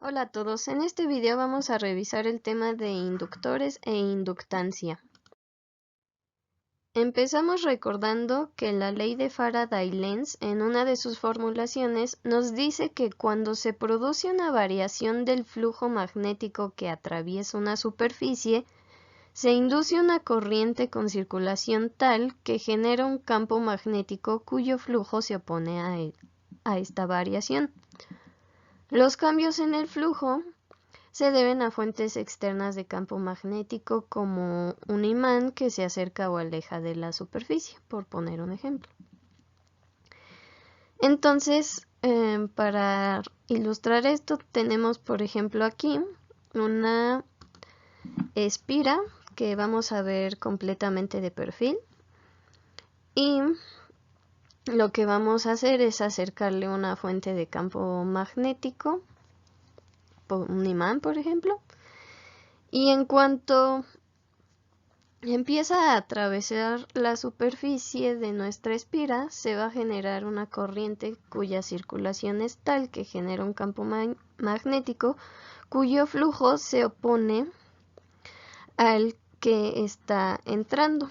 Hola a todos, en este video vamos a revisar el tema de inductores e inductancia. Empezamos recordando que la ley de Faraday-Lenz en una de sus formulaciones nos dice que cuando se produce una variación del flujo magnético que atraviesa una superficie, se induce una corriente con circulación tal que genera un campo magnético cuyo flujo se opone a esta variación. Los cambios en el flujo se deben a fuentes externas de campo magnético como un imán que se acerca o aleja de la superficie, por poner un ejemplo. Entonces, para ilustrar esto, tenemos por ejemplo aquí una espira que vamos a ver completamente de perfil y lo que vamos a hacer es acercarle una fuente de campo magnético, un imán por ejemplo, y en cuanto empieza a atravesar la superficie de nuestra espira, se va a generar una corriente cuya circulación es tal que genera un campo magnético cuyo flujo se opone al que está entrando.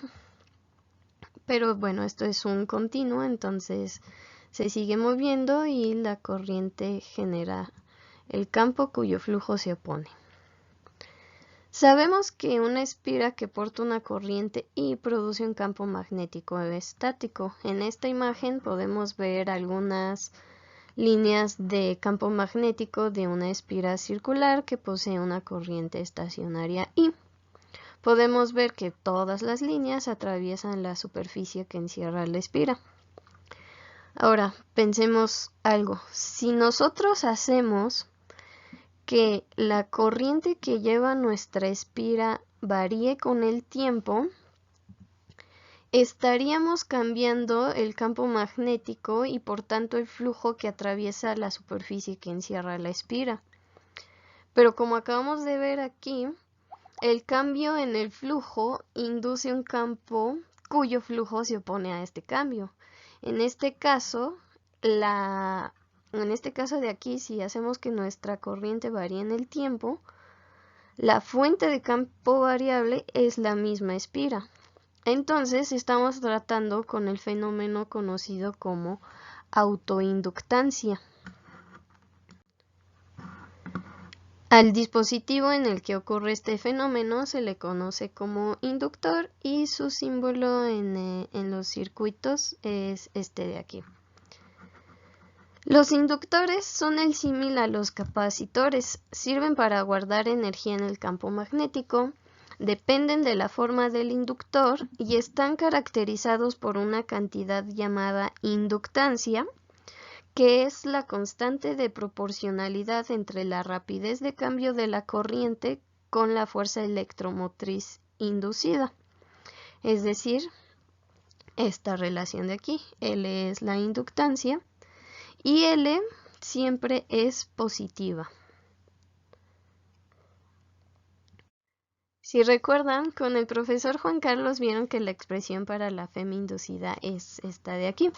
Pero bueno, esto es un continuo, entonces se sigue moviendo y la corriente genera el campo cuyo flujo se opone. Sabemos que una espira que porta una corriente y produce un campo magnético estático. En esta imagen podemos ver algunas líneas de campo magnético de una espira circular que posee una corriente estacionaria I. Podemos ver que todas las líneas atraviesan la superficie que encierra la espira. Ahora, pensemos algo. Si nosotros hacemos que la corriente que lleva nuestra espira varíe con el tiempo, estaríamos cambiando el campo magnético y por tanto el flujo que atraviesa la superficie que encierra la espira. Pero como acabamos de ver aquí, el cambio en el flujo induce un campo cuyo flujo se opone a este cambio. En este caso de aquí, si hacemos que nuestra corriente varíe en el tiempo, la fuente de campo variable es la misma espira. Entonces estamos tratando con el fenómeno conocido como autoinductancia. Al dispositivo en el que ocurre este fenómeno se le conoce como inductor y su símbolo en los circuitos es este de aquí. Los inductores son el símil a los capacitores, sirven para guardar energía en el campo magnético, dependen de la forma del inductor y están caracterizados por una cantidad llamada inductancia, que es la constante de proporcionalidad entre la rapidez de cambio de la corriente con la fuerza electromotriz inducida. Es decir, esta relación de aquí, L es la inductancia y L siempre es positiva. Si recuerdan, con el profesor Juan Carlos vieron que la expresión para la FEM inducida es esta de aquí.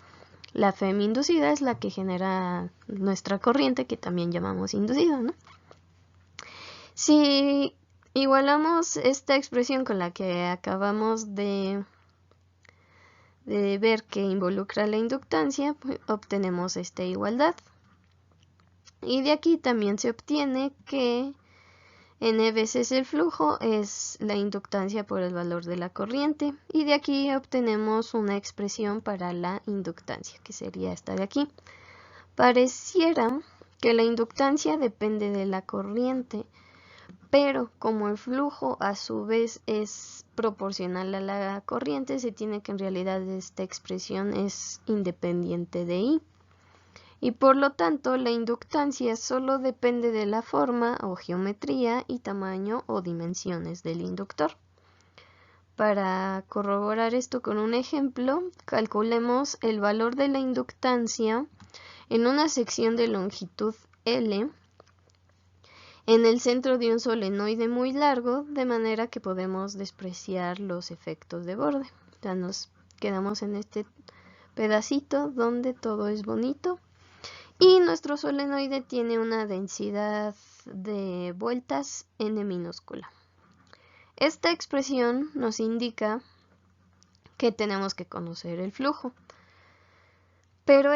La FEM inducida es la que genera nuestra corriente, que también llamamos inducida, ¿no? Si igualamos esta expresión con la que acabamos de ver que involucra la inductancia, pues obtenemos esta igualdad. Y de aquí también se obtiene que N veces el flujo es la inductancia por el valor de la corriente. Y de aquí obtenemos una expresión para la inductancia, que sería esta de aquí. Pareciera que la inductancia depende de la corriente, pero como el flujo a su vez es proporcional a la corriente, se tiene que en realidad esta expresión es independiente de I. Y por lo tanto la inductancia solo depende de la forma o geometría y tamaño o dimensiones del inductor. Para corroborar esto con un ejemplo, calculemos el valor de la inductancia en una sección de longitud L en el centro de un solenoide muy largo, de manera que podemos despreciar los efectos de borde. Ya nos quedamos en este pedacito donde todo es bonito y nuestro solenoide tiene una densidad de vueltas n minúscula. Esta expresión nos indica que tenemos que conocer el flujo, pero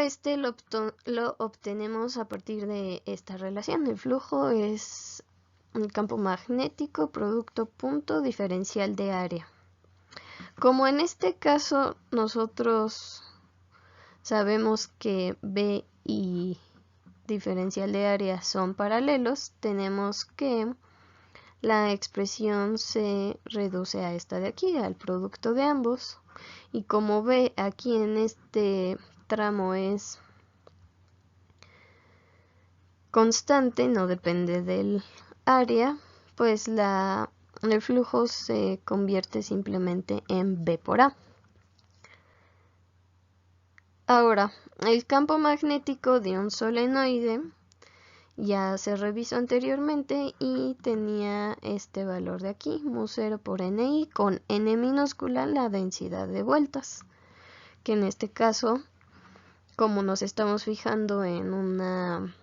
lo obtenemos a partir de esta relación. El flujo es el campo magnético producto punto diferencial de área. Como en este caso nosotros sabemos que B y diferencial de área son paralelos, tenemos que la expresión se reduce a esta de aquí, al producto de ambos. Y como B aquí en este tramo es constante, no depende del área, pues el flujo se convierte simplemente en B por A. Ahora, el campo magnético de un solenoide ya se revisó anteriormente y tenía este valor de aquí, mu0 por Ni, con N minúscula la densidad de vueltas, que en este caso, como nos estamos fijando en una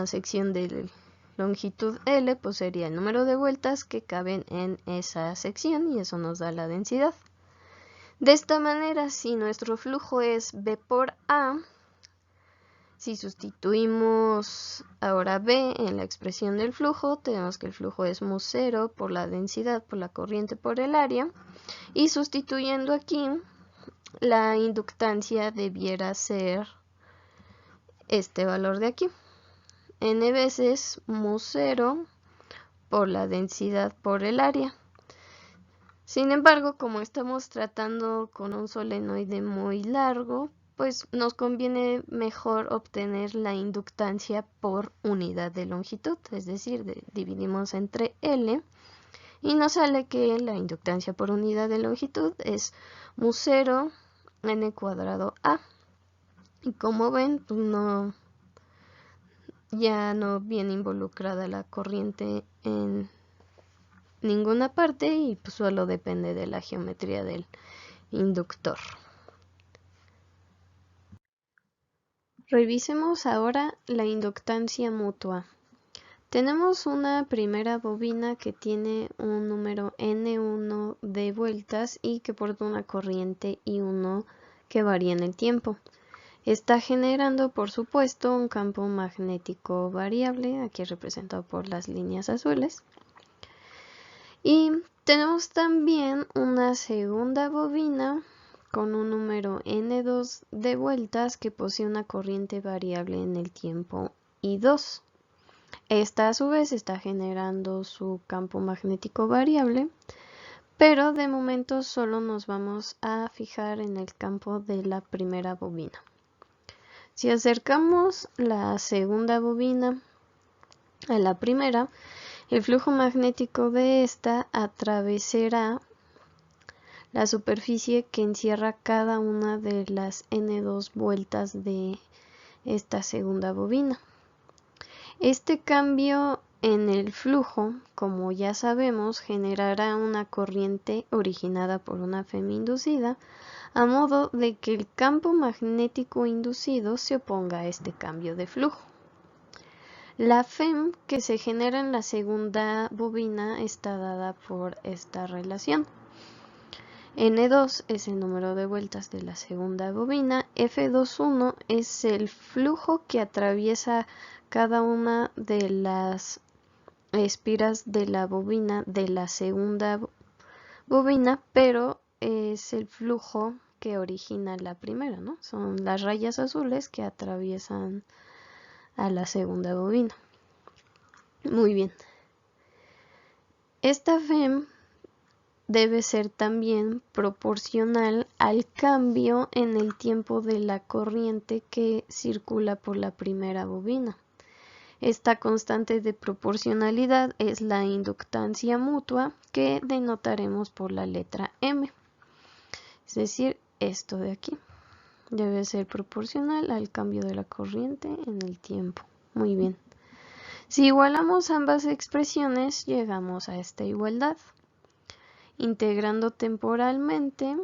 sección de longitud L, pues sería el número de vueltas que caben en esa sección y eso nos da la densidad. De esta manera, si nuestro flujo es B por A, si sustituimos ahora B en la expresión del flujo, tenemos que el flujo es mu0 por la densidad, por la corriente, por el área. Y sustituyendo aquí, la inductancia debiera ser este valor de aquí. N veces mu0 por la densidad por el área. Sin embargo, como estamos tratando con un solenoide muy largo, pues nos conviene mejor obtener la inductancia por unidad de longitud, es decir, dividimos entre L y nos sale que la inductancia por unidad de longitud es mu0 n cuadrado A. Y como ven, pues ya no viene involucrada la corriente en ninguna parte y pues solo depende de la geometría del inductor. Revisemos ahora la inductancia mutua. Tenemos una primera bobina que tiene un número N1 de vueltas y que porta una corriente I1 que varía en el tiempo. Está generando, por supuesto, un campo magnético variable, aquí representado por las líneas azules. Y tenemos también una segunda bobina con un número N2 de vueltas que posee una corriente variable en el tiempo I2. Esta a su vez está generando su campo magnético variable, pero de momento solo nos vamos a fijar en el campo de la primera bobina. Si acercamos la segunda bobina a la primera, el flujo magnético de esta atravesará la superficie que encierra cada una de las N2 vueltas de esta segunda bobina. Este cambio en el flujo, como ya sabemos, generará una corriente originada por una FEM inducida, a modo de que el campo magnético inducido se oponga a este cambio de flujo. La FEM que se genera en la segunda bobina está dada por esta relación. N2 es el número de vueltas de la segunda bobina, F21 es el flujo que atraviesa cada una de las espiras de la bobina de la segunda bobina, pero es el flujo que origina la primera, ¿no? Son las rayas azules que atraviesan a la segunda bobina. Muy bien. Esta FEM debe ser también proporcional al cambio en el tiempo de la corriente que circula por la primera bobina. Esta constante de proporcionalidad es la inductancia mutua que denotaremos por la letra M. Es decir, esto de aquí debe ser proporcional al cambio de la corriente en el tiempo. Muy bien. Si igualamos ambas expresiones, llegamos a esta igualdad. Integrando temporalmente,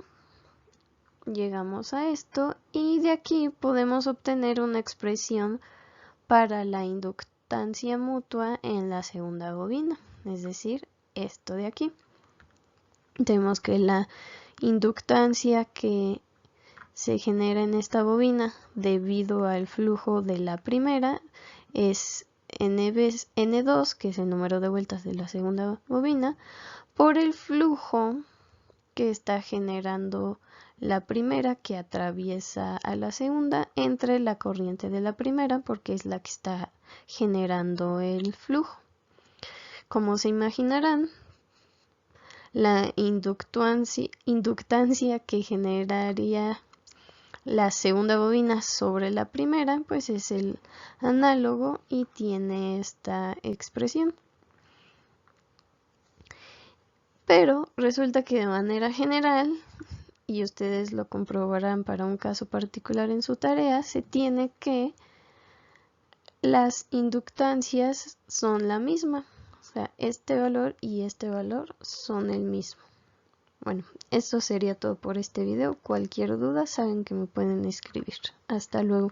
llegamos a esto y de aquí podemos obtener una expresión para la inductancia mutua en la segunda bobina, es decir, esto de aquí. Tenemos que la inductancia que se genera en esta bobina debido al flujo de la primera es N2, que es el número de vueltas de la segunda bobina, por el flujo que está generando la primera que atraviesa a la segunda entre la corriente de la primera, porque es la que está generando el flujo. Como se imaginarán, la inductancia que generaría la segunda bobina sobre la primera, pues es el análogo y tiene esta expresión. Pero resulta que de manera general, y ustedes lo comprobarán para un caso particular en su tarea, se tiene que las inductancias son la misma. O sea, este valor y este valor son el mismo. Bueno, esto sería todo por este video. Cualquier duda saben que me pueden escribir. Hasta luego.